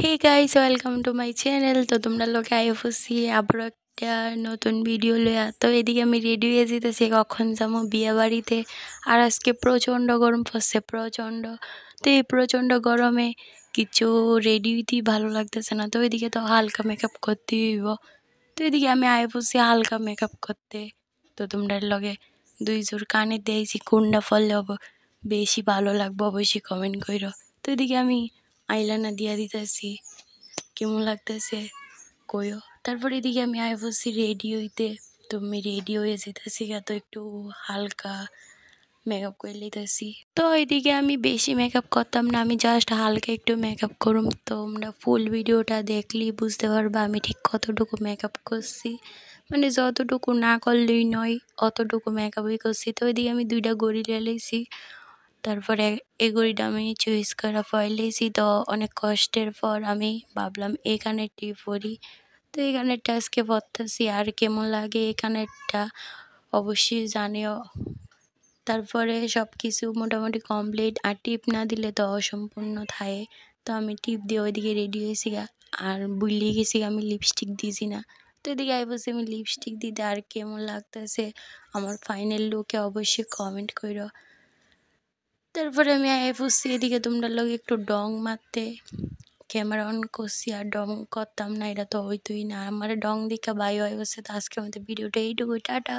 Hey guys, welcome to my channel. তো তোমরা লোকে আইফুসি আবারও একটা নতুন ভিডিও লইয়া। তো এদিকে আমি রেডি হয়ে যেতেছি, কখন যাবো বিয়ে বাড়িতে। আর আজকে প্রচণ্ড গরম পড়ছে, প্রচণ্ড। তো এই প্রচণ্ড গরমে কিছু রেডি হইতেই ভালো লাগতেছে না। তো এদিকে তো হালকা মেকআপ করতেই হইব। তো এদিকে আমি আইফুসি হালকা মেকআপ করতে। তো তোমরা লগে দুই জোর কানে দিয়েছি, কোনটা ফললে বেশি ভালো লাগবে অবশ্যই কমেন্ট করো। তো এদিকে আমি আইলাইনার দিয়া দিতেছি, কেমন লাগতেছে কইও। তারপর এদিকে আমি আই বসছি রেডি হইতে। তো আমি রেডি হয়ে যেতেছি, তো একটু হালকা মেকআপ করে লিতেছি। তো এদিকে আমি বেশি মেকআপ করতাম না, আমি জাস্ট হালকা একটু মেকআপ করুম। তো তোমরা ফুল ভিডিওটা দেখলেই বুঝতে পারবা আমি ঠিক কতটুকু মেকআপ করছি, মানে যতটুকু না করলেই নয় অতটুকু মেকআপই করছি। তো এদিকে আমি দুইটা গড়ি লেছি। তারপরে এই ঘড়িটা আমি চয়েস করা পড়লেছি। তো অনেক কষ্টের পর আমি ভাবলাম এই কানেরটি পরি। তো এই কানেরটা আজকে পরতেছি, আর কেমন লাগে এই কানেরটা অবশ্যই জানিও। তারপরে সব কিছু মোটামুটি কমপ্লিট, আর টিপ না দিলে তো অসম্পূর্ণ থাকে। তো আমি টিপ দিয়ে ওইদিকে রেডি হয়েছি আর বুলিয়ে গেছি আমি লিপস্টিক দিয়েছি না। তো এদিকে বলছি আমি লিপস্টিক দিতে, আর কেমন লাগতেছে আমার ফাইনাল লুকে অবশ্যই কমেন্ট করো। তারপরে আমি বসছি এদিকে তোমরা লোক একটু ডং মারতে ক্যামেরা অন করছি, আর ডং করতাম না, এটা তো হইতোই না। আমার ডং দেখা বাই হয়ে গেছে। তো আজকের মধ্যে ভিডিওটা এইটুকু, টাটা।